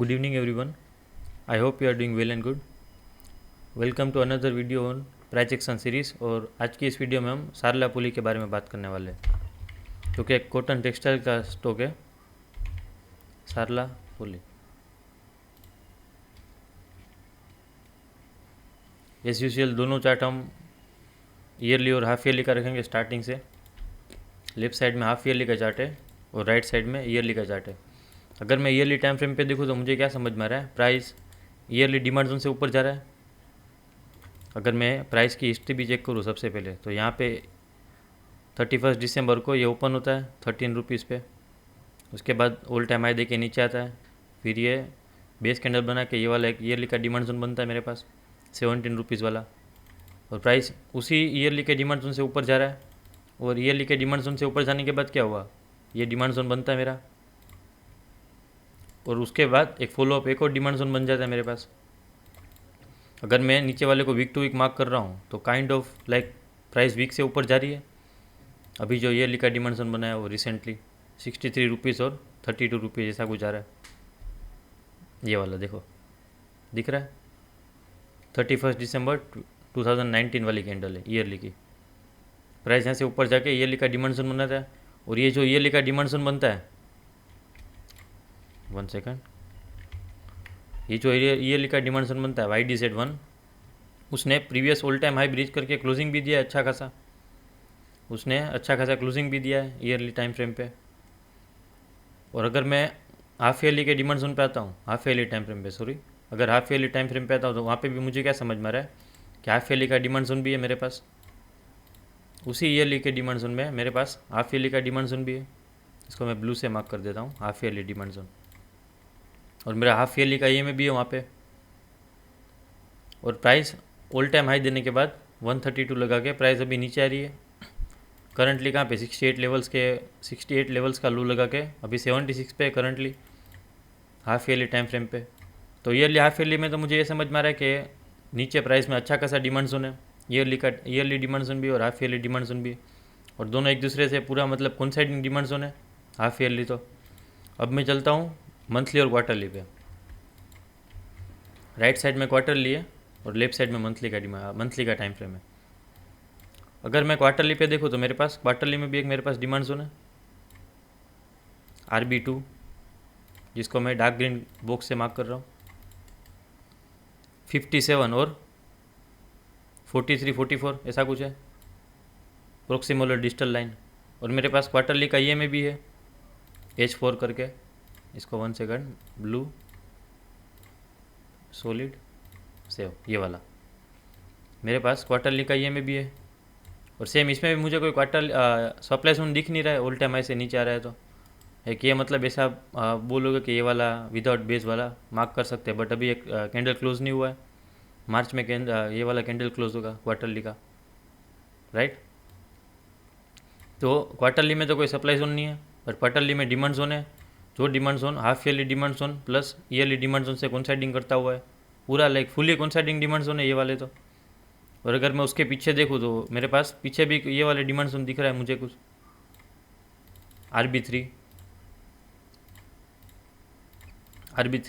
Good evening, everyone. I hope you are doing well and good. Welcome to another video on price action series. और आज की इस video में हम सारला पुली के बारे में बात करने वाले हैं, जो कि एक कॉटन टेक्सटाइल का स्टॉक है। सारला पुली एज यूजुअल दोनों चार्ट हम ईयरली और हाफ ईयरली का रखेंगे। स्टार्टिंग से लेफ्ट साइड में हाफ ईयरली का चार्ट है और राइट साइड में ईयरली का चार्ट है। अगर मैं ईयरली टाइम फ्रेम पे देखूँ तो मुझे क्या समझ में आ रहा है, प्राइस ईयरली डिमांड जोन से ऊपर जा रहा है। अगर मैं प्राइस की हिस्ट्री भी चेक करूँ सबसे पहले, तो यहाँ पे 31 दिसंबर को ये ओपन होता है 13 रुपीज़ पे। उसके बाद ऑल टाइम हाई देके नीचे आता है, फिर ये बेस कैंडल बना के ये वाला एक ईयरली का डिमांड जोन बनता है मेरे पास 17 रुपीज़ वाला। और प्राइस उसी ईयरली के डिमांड जोन से ऊपर जा रहा है। और ईयरली के डिमांड जोन से ऊपर जाने के बाद क्या हुआ, ये डिमांड जोन बनता है मेरा, और उसके बाद एक फॉलोअप एक और डिमांड जोन बन जाता है मेरे पास। अगर मैं नीचे वाले को वीक टू वीक मार्क कर रहा हूँ तो kind of like price wick से ऊपर जा रही है। अभी जो ईयरली का डिमांड जोन बनाया वो रिसेंटली 63 रुपीज़ और 32 रुपीज़ ऐसा कुछ आ रहा है। ये वाला देखो दिख रहा है, 31 दिसंबर 2019 वाली कैंडल है ईयरली की। प्राइस यहाँ से ऊपर जाके ईयरली का डिमांड जोन बनाता है। और ये जो ईयरली का डिमांड जोन बनता है, 1 सेकंड, ये जो ईयरली का डिमांड जोन बनता है YDZ1, उसने previous all time high breach करके क्लोजिंग भी दिया है अच्छा खासा। उसने अच्छा खासा क्लोजिंग भी दिया है ईयरली टाइम फ्रेम पे। और अगर मैं हाफ ईयरली के डिमांड जोन पे आता हूँ, हाफ ईयरली टाइम फ्रेम पे सॉरी, अगर हाफ ईयरली टाइम फ्रेम पे आता हूँ तो वहाँ पे भी मुझे क्या समझ में आ रहा है कि हाफ ईयरली का डिमांड जोन भी है मेरे पास। उसी ईयरली के डिमांड जोन में मेरे पास हाफ ईयरली का डिमांड जोन भी है। इसको मैं ब्लू से मार्क कर देता हूँ, हाफ ईयरली डिमांड जोन। और मेरा हाफ ईयरली का EMA भी है वहाँ पे। और प्राइस ऑल टाइम हाई देने के बाद 132 लगा के प्राइस अभी नीचे आ रही है। करंटली कहाँ पे 68 लेवल्स का लो लगा के अभी 76 पे currently half yearly time frame पे। तो ईयरली हाफ ईयरली में तो मुझे ये समझ में आ रहा है कि नीचे प्राइस में अच्छा खासा डिमांड जोन है, ईयरली डिमांड जोन भी और हाफ ईयरली डिमांड जोन भी। और दोनों एक दूसरे से पूरा मतलब कोइंसाइडिंग डिमांड जोन है हाफ ईयरली। तो अब मैं चलता हूँ मंथली और क्वार्टरली पे। राइट साइड में क्वार्टरली है और लेफ्ट साइड में मंथली का टाइम फ्रेम है। अगर मैं क्वार्टरली पे देखूँ तो मेरे पास क्वार्टरली में भी एक मेरे पास डिमांड जोन है RB2, जिसको मैं डार्क ग्रीन बॉक्स से मार्क कर रहा हूँ। 57 और 43 44 ऐसा कुछ है प्रोक्सिमल और डिजिटल लाइन। और मेरे पास क्वार्टरली का EMA भी है H4 करके। इसको 1 सेकंड, ब्लू सॉलिड सेव, ये वाला मेरे पास क्वार्टरली का EMA भी है। और सेम इसमें भी मुझे कोई क्वार्टर सप्लाई जोन दिख नहीं रहा है, ऑल टाइम हाई से नीचे आ रहा है। तो एक ये मतलब ऐसा बोलोगे कि ये वाला विदाउट बेस वाला मार्क कर सकते हैं, बट अभी एक कैंडल क्लोज नहीं हुआ है। मार्च में ये वाला कैंडल क्लोज होगा क्वार्टरली का, राइट। तो क्वार्टरली में तो कोई सप्लाई जोन नहीं है, बट क्वार्टरली में डिमांड जोन है। जो demand zone half yearly demand zone plus yearly demand zone से कोइंसाइडिंग करता हुआ है, पूरा like fully coinciding demand zone है ये वाले तो। और अगर मैं उसके पीछे देखूँ तो मेरे पास पीछे भी ये वाले डिमांड जोन दिख रहा है मुझे कुछ, RB3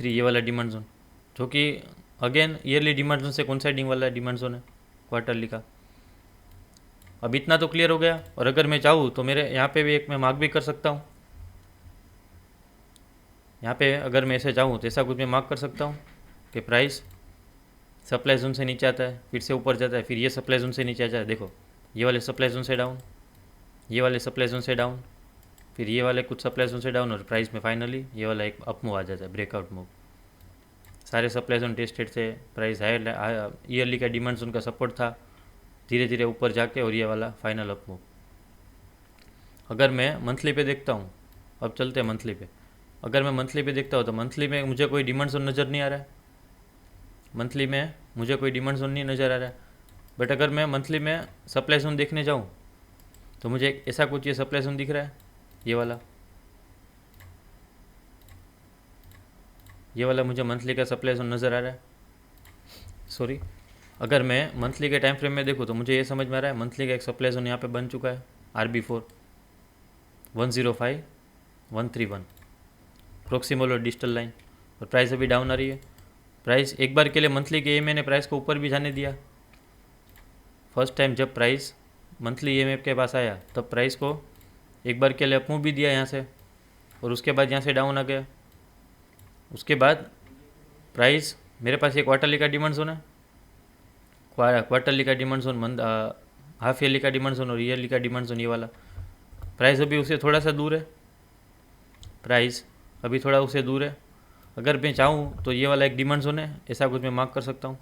ये वाला डिमांड जोन, जो कि अगेन ईयरली डिमांड जोन से कोइंसाइडिंग वाला डिमांड जोन है क्वार्टरली का। अब इतना तो क्लियर हो गया। और अगर मैं चाहूँ तो मेरे यहाँ पे भी एक मैं मार्क भी कर सकता हूँ। यहाँ पे अगर मैं ऐसे चाहूँ तो ऐसा कुछ मैं मार्क कर सकता हूँ कि प्राइस सप्लाई जोन से नीचे आता है, फिर से ऊपर जाता है, फिर ये सप्लाई जोन से नीचे आता है। देखो ये वाले सप्लाई जोन से डाउन, ये वाले सप्लाई जोन से डाउन, फिर ये वाले कुछ सप्लाई जोन से डाउन, और प्राइस में फाइनली ये वाला एक अप मूव आ जाता है, ब्रेकआउट मूव। सारे सप्लाई जोन टेस्टेड से प्राइस हाई, ईयरली का डिमांड जोन का सपोर्ट था, धीरे धीरे ऊपर जाके और ये वाला फाइनल अप मूव। अगर मैं मंथली पे देखता हूँ, अब चलते हैं मंथली पे। अगर मैं मंथली पे देखता हूँ तो मंथली में मुझे कोई डिमांड जोन नज़र नहीं आ रहा है। मंथली में मुझे कोई डिमांड जोन नहीं नज़र आ रहा है। बट अगर मैं मंथली में सप्लाई जोन देखने जाऊँ तो मुझे ऐसा कुछ ये सप्लाई जोन दिख रहा है, ये वाला मुझे मंथली का सप्लाई जोन नज़र आ रहा है। सॉरी, अगर मैं मंथली के टाइम फ्रेम में देखूँ तो मुझे ये समझ में आ रहा है मंथली का एक सप्लाई जोन यहाँ पे बन चुका है RB4 105 131 प्रोक्सिमल और डिजिटल लाइन। और प्राइस अभी डाउन आ रही है। प्राइस एक बार के लिए मंथली के EMA ने प्राइस को ऊपर भी जाने दिया। फर्स्ट टाइम जब प्राइस मंथली EMA के पास आया तब प्राइस को एक बार के लिए अप मूव भी दिया यहाँ से, और उसके बाद यहाँ से डाउन आ गया। उसके बाद प्राइस, मेरे पास ये क्वार्टरली का डिमांड जोन है, क्वार्टरली का डिमांड जोन, हाफ ईयरली का डिमांड जोन और ईयरली का डिमांड जोन, ये वाला। प्राइस अभी उससे थोड़ा सा दूर है, प्राइस अभी थोड़ा उससे दूर है। अगर मैं चाहूँ तो ये वाला एक डिमांड जोन है, ऐसा कुछ मैं मार्क कर सकता हूँ।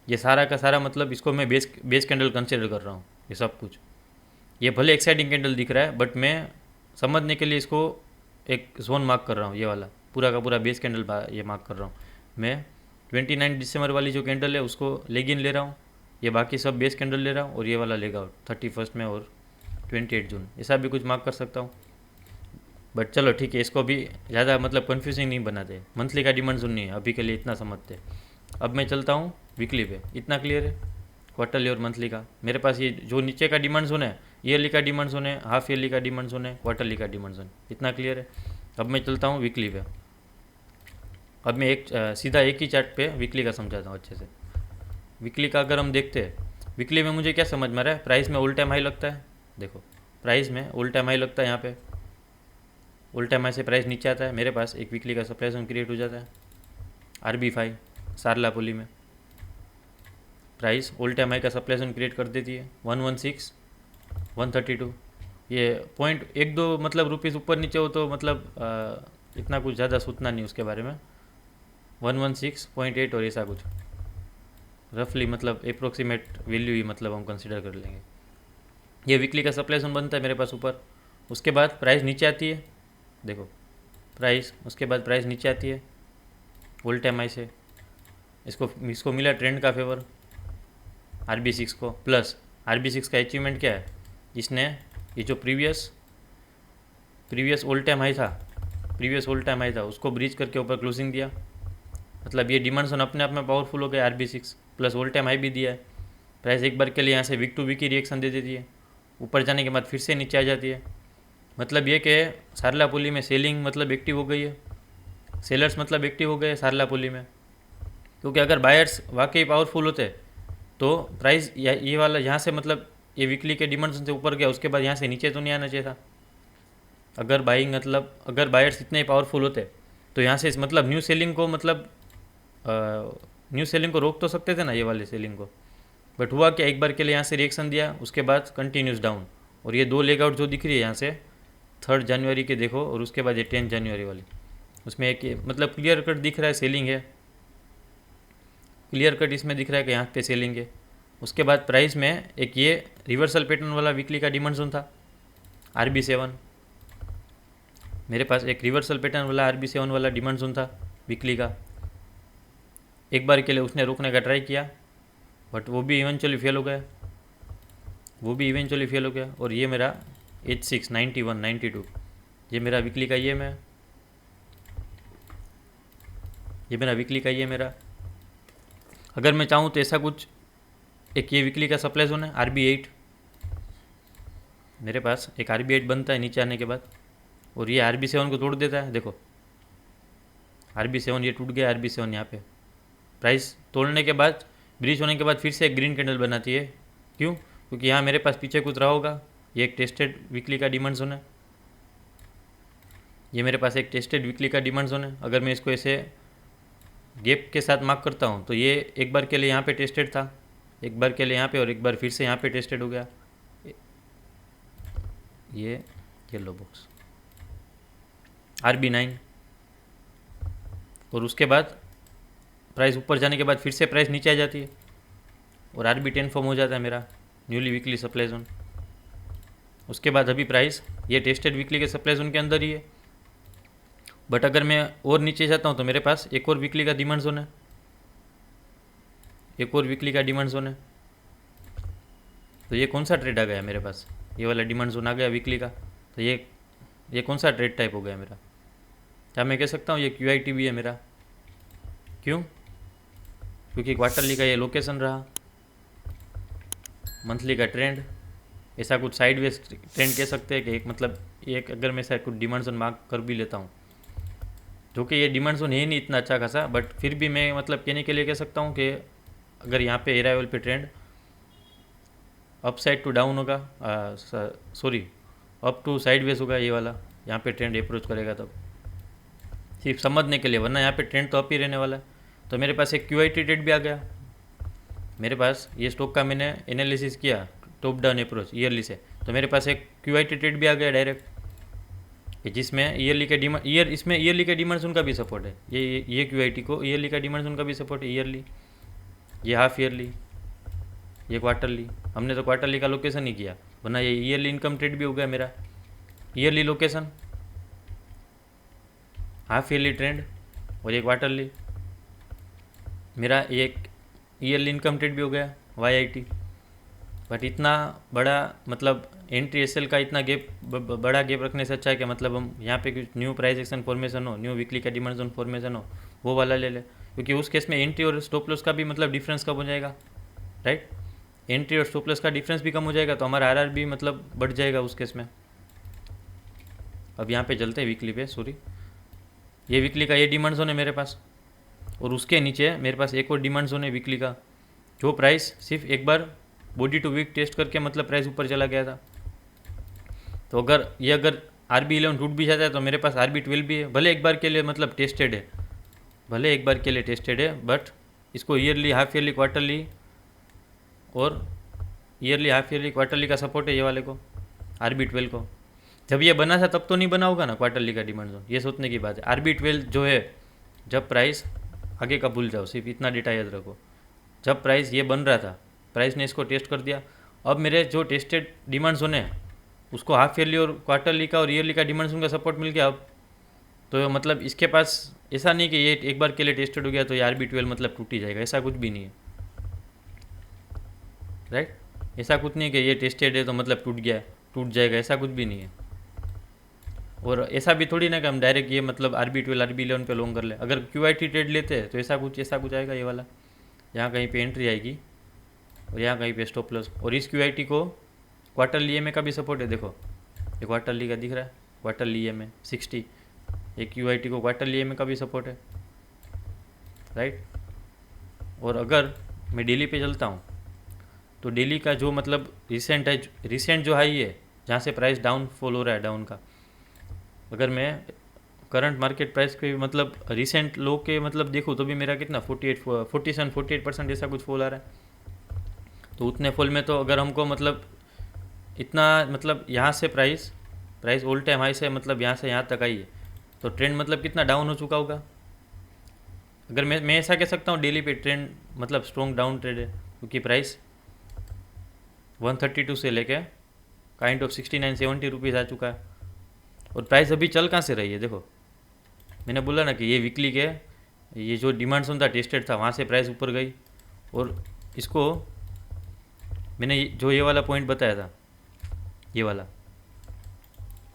ये सारा का सारा मतलब इसको मैं बेस कैंडल कंसिडर कर रहा हूँ, ये सब कुछ। ये भले एक्साइटिंग कैंडल दिख रहा है, बट मैं समझने के लिए इसको एक जोन मार्क कर रहा हूँ। ये वाला पूरा का पूरा बेस कैंडल ये मार्क कर रहा हूँ मैं। 29 दिसंबर वाली जो कैंडल है उसको लेग इन ले रहा हूँ, ये बाकी सब बेस कैंडल ले रहा हूँ, और ये वाला लेग आउट 31 में और 28 जून, ऐसा भी कुछ मार्क कर सकता हूँ। बट चलो ठीक है, इसको भी ज़्यादा मतलब कन्फ्यूजिंग नहीं बनाते। मंथली का डिमांड जोन नहीं है अभी के लिए, इतना समझते। अब मैं चलता हूँ वीकली पे, इतना क्लियर है क्वार्टरली और मंथली का। मेरे पास ये जो नीचे का डिमांड जोन है, ईयरली का डिमांड जोन है, हाफ ईयरली का डिमांड जोन है, क्वार्टरली का डिमांड जोन, इतना क्लियर है। अब मैं चलता हूँ वीकली पे। अब मैं सीधा एक ही चार्ट पे वीकली का समझाता हूँ अच्छे से। वीकली का अगर हम देखते हैं, वीकली में मुझे क्या समझ में आ रहा है, प्राइस में ऑल टाइम हाई लगता है। देखो प्राइस में ऑल टाइम हाई लगता है, यहाँ पे ऑल टाइम हाई से प्राइस नीचे आता है, मेरे पास एक वीकली का सप्लाई जोन क्रिएट हो जाता है। RB5 सारलापुली में प्राइस ऑल टाइम हाई का सप्लाई जोन क्रिएट कर देती है 116 132। ये पॉइंट 1-2 मतलब रुपीज़ ऊपर नीचे हो तो मतलब इतना कुछ ज़्यादा सोचना नहीं उसके बारे में। 116.8 और ऐसा कुछ रफली मतलब अप्रोक्सीमेट वैल्यू ही मतलब हम कंसिडर कर लेंगे। ये वीकली का सप्लाई जोन बनता है मेरे पास ऊपर। उसके बाद प्राइस नीचे आती है, देखो प्राइस, उसके बाद प्राइस नीचे आती है ऑल टाइम हाई से। इसको मिला ट्रेंड का फेवर RB6 को। प्लस RB6 का अचीवमेंट क्या है, इसने ये जो प्रीवियस ऑल टाइम हाई था उसको ब्रीच करके ऊपर क्लोजिंग दिया। मतलब ये डिमांड जोन अपने आप में पावरफुल हो गया RB6, plus all time high भी दिया है। प्राइस एक बार के लिए यहाँ से वीक टू वीक ही रिएक्शन दे देती है, ऊपर जाने के बाद फिर से नीचे आ जाती है। मतलब ये कि सारलापुली में सेलिंग मतलब एक्टिव हो गई है, सेलर्स मतलब एक्टिव हो गए सारलापुली में। क्योंकि अगर बायर्स वाकई पावरफुल होते तो प्राइस ये वाला यहाँ से मतलब ये वीकली के डिमांड जोन से ऊपर गया, उसके बाद यहाँ से नीचे तो नहीं आना चाहिए था। अगर बायर्स इतने पावरफुल होते तो यहाँ से मतलब न्यू सेलिंग को रोक तो सकते थे ना, ये वाले सेलिंग को। बट हुआ क्या, एक बार के लिए यहाँ से रिएक्शन दिया, उसके बाद कंटिन्यूस डाउन। और ये 2 लेग आउट जो दिख रही है यहाँ से 3 जनवरी के देखो, और उसके बाद ये 10 जनवरी वाली, उसमें एक मतलब क्लियर कट दिख रहा है सेलिंग है, क्लियर कट इसमें दिख रहा है कि यहाँ पे सेलिंग है। उसके बाद प्राइस में एक ये रिवर्सल पैटर्न वाला वीकली का डिमांड जोन था RB7, मेरे पास एक रिवर्सल पैटर्न वाला RB7 वाला डिमांड जोन था वीकली का। एक बार के लिए उसने रोकने का ट्राई किया, बट वो भी इवेंचुअली फेल हो गया। और ये मेरा H6 91 92, ये मेरा वीकली का ये मेरा अगर मैं चाहूँ तो ऐसा कुछ एक ये वीकली का सप्लाई जोन है RB8, मेरे पास एक RB8 बनता है नीचे आने के बाद, और ये RB7 को तोड़ देता है। देखो RB7 ये टूट गया, RB7 यहाँ पे प्राइस तोड़ने के बाद, ब्रीच होने के बाद फिर से एक ग्रीन कैंडल बनाती है। क्यों? क्योंकि यहाँ मेरे पास पीछे कुछ रहा होगा, ये एक टेस्टेड वीकली का डिमांड जोन है, ये मेरे पास एक टेस्टेड वीकली का डिमांड जोन है। अगर मैं इसको ऐसे गैप के साथ मार्क करता हूँ तो ये एक बार के लिए यहाँ पे टेस्टेड था, एक बार के लिए यहाँ पे, और एक बार फिर से यहाँ पे टेस्टेड हो गया, ये येलो बॉक्स RB9। और उसके बाद प्राइस ऊपर जाने के बाद फिर से प्राइस नीचे आ जाती है, और RB10 फॉर्म हो जाता है मेरा न्यूली वीकली सप्लाई जोन। उसके बाद अभी प्राइस ये टेस्टेड वीकली के सप्लाई जोन के अंदर ही है, बट अगर मैं और नीचे जाता हूँ तो मेरे पास एक और वीकली का डिमांड जोन है, तो ये कौन सा ट्रेड आ गया मेरे पास, ये वाला डिमांड जोन आ गया वीकली का। तो ये कौन सा ट्रेड टाइप हो गया मेरा, क्या मैं कह सकता हूँ ये QIT भी है मेरा। क्यों? क्योंकि क्वार्टरली का ये लोकेशन रहा, मंथली का ट्रेंड, ऐसा कुछ साइडवेज ट्रेंड कह सकते हैं कि एक मतलब एक अगर मैं ऐसा कुछ डिमांड जोन मार्क कर भी लेता हूँ जो कि ये डिमांड जोन है नहीं इतना अच्छा खासा, बट फिर भी मैं मतलब कहने के लिए कह सकता हूँ कि अगर यहाँ पे अराइवल पे trend upside to down होगा, सॉरी अप टू साइडवेज होगा ये वाला, यहाँ पे ट्रेंड अप्रोच करेगा तब, सिर्फ समझने के लिए, वरना यहाँ पे ट्रेंड तो अप ही रहने वाला है। तो मेरे पास एक क्यू आई टी ट्रेड भी आ गया मेरे पास, ये स्टॉक का मैंने एनालिसिस किया टॉप डाउन अप्रोच ईयरली से, तो मेरे पास एक क्यू आई टी ट्रेड भी आ गया डायरेक्ट, कि जिसमें ईयरली के डिमांड इसमें ईयरली के डिमांड जोन का भी सपोर्ट है, ये क्यू आई टी को ईयरली का डिमांड जोन का भी सपोर्ट है ईयरली, ये हाफ ईयरली, ये क्वार्टरली। हमने तो क्वार्टरली का लोकेशन ही किया, वरना ये ईयरली इनकम ट्रेड भी हो गया मेरा, yearly location, half yearly trend, और ये क्वार्टरली मेरा एक ईयरली इनकम ट्रेड भी हो गया वाई आई टी। बट इतना बड़ा मतलब एंट्री एस एल का इतना गैप, बड़ा गैप रखने से अच्छा है कि मतलब हम यहाँ पे कुछ न्यू प्राइस एक्शन फॉर्मेशन हो, न्यू वीकली का डिमांड जोन फॉर्मेशन हो, वो वाला ले ले, क्योंकि उस केस में एंट्री और स्टॉप लॉस का भी मतलब डिफरेंस कम हो जाएगा, राइट। एंट्री और स्टॉप लॉस का डिफरेंस भी कम हो जाएगा, तो हमारा आर आर भी मतलब बढ़ जाएगा उस केस में। अब यहाँ पे चलते हैं वीकली पे, सॉरी, ये वीकली का ये डिमांड जोन है मेरे पास, और उसके नीचे मेरे पास एक और डिमांड जोन है वीकली का, जो प्राइस सिर्फ एक बार बॉडी टू वीक टेस्ट करके मतलब प्राइस ऊपर चला गया था। तो अगर आर बी 11 टूट भी जाता है तो मेरे पास आर बी 12 भी है, भले एक बार के लिए मतलब टेस्टेड है, भले एक बार के लिए टेस्टेड है, बट इसको ईयरली, हाफ ईयरली, क्वार्टरली और ईयरली, हाफ ईयरली, क्वार्टरली का सपोर्ट है ये वाले को, आर बी 12 को। जब ये बना था तब तो नहीं बना होगा ना क्वार्टरली का डिमांड जोन, ये सोचने की बात है। आर बी 12 जो है, जब प्राइस, आगे का भूल जाओ, सिर्फ इतना डेटा याद रखो, जब प्राइस ये बन रहा था, प्राइस ने इसको टेस्ट कर दिया, अब मेरे जो टेस्टेड डिमांड जोन है उसको हाफ ईयरली और क्वार्टरली का और ईयरली का डिमांड जोन का सपोर्ट मिल गया अब। तो मतलब इसके पास ऐसा नहीं कि ये एक बार के लिए टेस्टेड हो गया तो ये आर बी 12 मतलब टूट ही जाएगा, ऐसा कुछ भी नहीं है, राइट। ऐसा कुछ नहीं है कि ये टेस्टेड है तो मतलब टूट गया, टूट जाएगा, ऐसा कुछ भी नहीं है। और ऐसा भी थोड़ी ना कि हम डायरेक्ट ये मतलब आर बी 12, आर बी 11 पे लॉन्ग कर ले, अगर क्यू आई टी ट्रेड लेते हैं तो ऐसा कुछ आएगा ये वाला, यहाँ कहीं पे एंट्री आएगी और यहाँ कहीं पे स्टॉप लॉस। और इस क्यू आई टी को क्वार्टरली EMA का भी सपोर्ट है, देखो ये क्वार्टरली का दिख रहा है, क्वार्टरली EMA 60, ये क्यू आई टी को क्वार्टरली EMA का भी सपोर्ट है, राइट। और अगर मैं डेली पे चलता हूँ तो डेली का जो मतलब रिसेंट जो हाई है, जहाँ से प्राइस डाउन फॉल हो रहा है, डाउन का, अगर मैं करंट मार्केट प्राइस के मतलब रिसेंट लो के मतलब देखूँ तो भी मेरा कितना 47-48% ऐसा कुछ फॉल आ रहा है। तो उतने फॉल में तो अगर हमको मतलब इतना मतलब यहाँ से प्राइस ऑल टाइम हाई से मतलब यहाँ से यहाँ तक आई है, तो ट्रेंड मतलब कितना डाउन हो चुका होगा। अगर मैं ऐसा कह सकता हूँ डेली पे ट्रेंड मतलब स्ट्रॉन्ग डाउन ट्रेड है, क्योंकि प्राइस 132 से लेके काइंड ऑफ 69-70 रुपीज़ आ चुका है, और प्राइस अभी चल कहाँ से रही है, देखो मैंने बोला ना कि ये वीकली के ये जो डिमांड जोन था टेस्टेड था, वहाँ से प्राइस ऊपर गई, और इसको मैंने जो ये वाला पॉइंट बताया था, ये वाला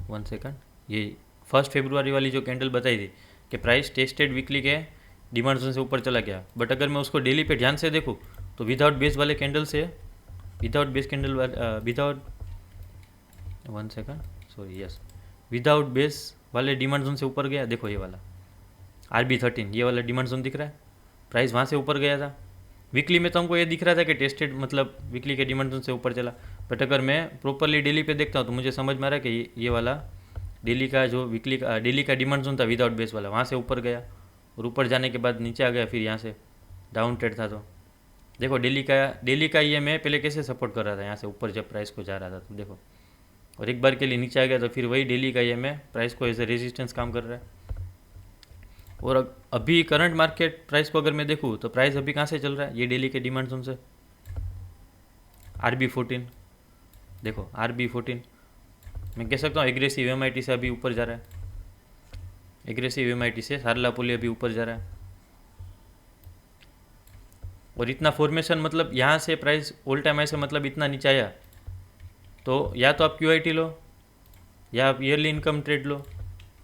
1 सेकंड, ये 1 फरवरी वाली जो कैंडल बताई थी कि प्राइस टेस्टेड वीकली के डिमांड जोन से ऊपर चला गया, बट अगर मैं उसको डेली पे ध्यान से देखूँ तो विदाउट बेस वाले कैंडल से, without 1 second, sorry, yes, without base वाले डिमांड जोन से ऊपर गया। देखो ये वाला RB13, ये वाला डिमांड जोन दिख रहा है, प्राइस वहाँ से ऊपर गया था। वीकली में तो हमको ये दिख रहा था कि टेस्टेड मतलब वीकली के डिमांड जोन से ऊपर चला, बट अगर मैं प्रॉपरली डेली पे देखता हूँ तो मुझे समझ में आ रहा है कि ये वाला डेली का जो डेली का डिमांड जोन था विदाउट बेस वाला, वहाँ से ऊपर गया, और ऊपर जाने के बाद नीचे आ गया, फिर यहाँ से डाउन ट्रेड था। तो देखो डेली का ये मैं पहले कैसे सपोर्ट कर रहा था, यहाँ से ऊपर जब प्राइस को जा रहा था, तो देखो, और एक बार के लिए नीचे आ गया, तो फिर वही डेली का ये मैं प्राइस को एज ए रेजिस्टेंस काम कर रहा है। और अभी करंट मार्केट प्राइस को अगर मैं देखूँ तो प्राइस अभी कहाँ से चल रहा है, ये डेली के डिमांड जोन से, RB14, देखो RB14, मैं कह सकता हूँ एग्रेसिव MIT से अभी ऊपर जा रहा है, एग्रेसिव MIT से सारलापोली अभी ऊपर जा रहा है। और इतना फॉर्मेशन मतलब यहाँ से प्राइस ऑल टाइम हाई से मतलब इतना नीचे आया, तो या तो आप QIT लो, या आप ईयरली इनकम ट्रेड लो,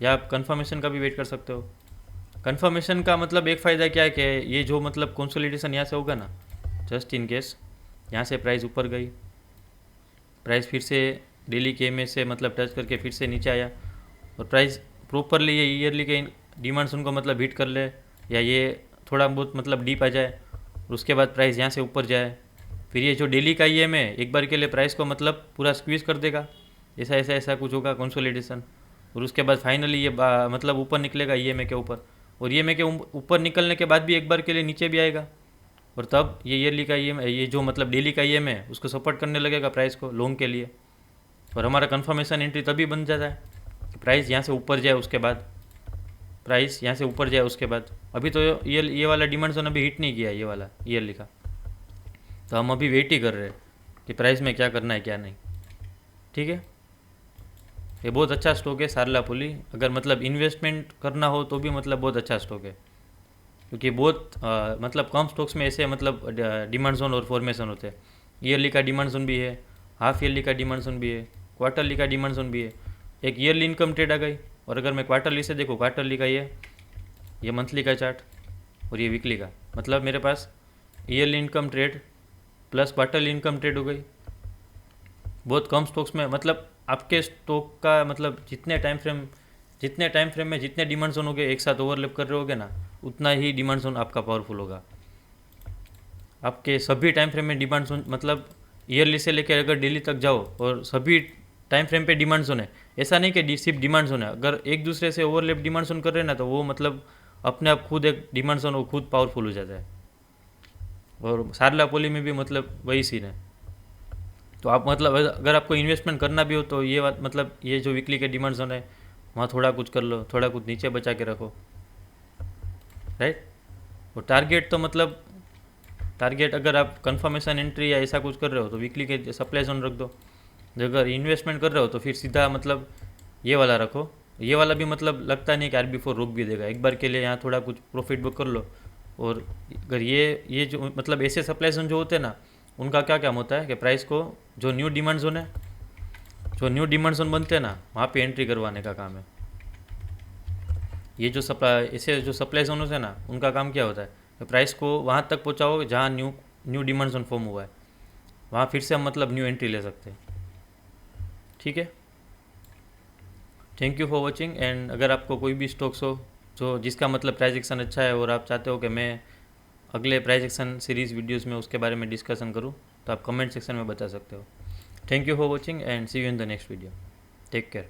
या आप कन्फर्मेशन का भी वेट कर सकते हो। कन्फर्मेशन का मतलब एक फ़ायदा क्या है कि ये जो मतलब कंसोलिडेशन यहाँ से होगा ना, जस्ट इन केस यहाँ से प्राइस ऊपर गई, प्राइस फिर से डेली के MA से मतलब टच करके फिर से नीचे आया, और प्राइस प्रॉपरली ये ईयरली के डिमांड जोन को मतलब हिट कर ले, या ये थोड़ा बहुत मतलब डीप आ जाए और उसके बाद प्राइस यहाँ से ऊपर जाए, फिर ये जो डेली का ईएम है एक बार के लिए प्राइस को मतलब पूरा स्क्वीज़ कर देगा, ऐसा कुछ होगा कंसोलिडेशन, और उसके बाद फाइनली ये मतलब ऊपर निकलेगा ईएमए के ऊपर, और ईएमए के ऊपर निकलने के बाद भी एक बार के लिए नीचे भी आएगा, और तब ये ईयरली का ईएम ये जो मतलब डेली का ईएम है उसको सपोर्ट करने लगेगा प्राइस को लॉन्ग के लिए, और हमारा कन्फर्मेशन एंट्री तभी बन जाता है कि प्राइस यहाँ से ऊपर जाए, उसके बाद प्राइस यहाँ से ऊपर जाए उसके बाद। अभी तो ये वाला डिमांड जोन अभी हिट नहीं किया ये वाला ईयरली का, तो हम अभी वेट ही कर रहे हैं कि प्राइस में क्या करना है क्या नहीं। ठीक है, ये बहुत अच्छा स्टॉक है सारला पोली, अगर मतलब इन्वेस्टमेंट करना हो तो भी मतलब बहुत अच्छा स्टॉक है, क्योंकि बहुत मतलब कम स्टॉक्स में ऐसे मतलब डिमांड जोन और फॉर्मेशन होते हैं। ईयरली का डिमांड जोन भी है, हाफ ईयरली का डिमांड जोन भी है, क्वार्टरली का डिमांड जोन भी है। एक ईयरली इनकम ट्रेड आ गई, और अगर मैं क्वार्टरली से देखूँ, क्वार्टरली का ये मंथली का चार्ट और ये वीकली का, मतलब मेरे पास yearly income trade plus quarterly income trade हो गई। बहुत कम स्टॉक्स में मतलब आपके स्टॉक का मतलब जितने टाइम फ्रेम में जितने डिमांड जोन हो गए एक साथ ओवरलैप कर रहे होगे ना, उतना ही डिमांड जोन आपका पावरफुल होगा। आपके सभी टाइम फ्रेम में डिमांड जोन मतलब ईयरली से लेकर अगर डेली तक जाओ और सभी टाइम फ्रेम पे डिमांड जोन है, ऐसा नहीं कि सिर्फ डिमांड जोन है, अगर एक दूसरे से ओवरलैप डिमांड जोन कर रहे हैं ना, तो वो मतलब अपने आप खुद एक डिमांड जोन वो खुद पावरफुल हो जाता है। और सारला पोली में भी मतलब वही सीन है। तो आप मतलब अगर आपको इन्वेस्टमेंट करना भी हो तो ये बात मतलब ये जो वीकली के डिमांड जोन है वहाँ थोड़ा कुछ कर लो, थोड़ा कुछ नीचे बचा के रखो, राइट। और टारगेट तो मतलब टारगेट अगर आप कंफर्मेशन एंट्री या ऐसा कुछ कर रहे हो तो वीकली के सप्लाई जोन रख दो। अगर इन्वेस्टमेंट कर रहे हो तो फिर सीधा मतलब ये वाला रखो। ये वाला भी मतलब लगता नहीं कि RB4 रोक भी देगा, एक बार के लिए यहाँ थोड़ा कुछ प्रॉफिट बुक कर लो। और अगर ये जो मतलब ऐसे सप्लाई जोन जो होते हैं ना, उनका क्या काम होता है कि प्राइस को जो न्यू डिमांड जोन बनते हैं ना, वहाँ पे एंट्री करवाने का काम है। ये जो सप्लाई जोन होते हैं ना, उनका काम क्या होता है कि प्राइस को वहाँ तक पहुँचाओ जहाँ न्यू डिमांड जोन फॉर्म हुआ है, वहाँ फिर से हम मतलब न्यू एंट्री ले सकते हैं। ठीक है, thank you for watching. And अगर आपको कोई भी स्टॉक्स हो जो जिसका मतलब प्राइस एक्शन अच्छा है और आप चाहते हो कि मैं अगले प्राइस एक्शन सीरीज़ वीडियोस में उसके बारे में डिस्कशन करूं, तो आप कमेंट सेक्शन में बता सकते हो। Thank you for watching and see you in the next video. Take care.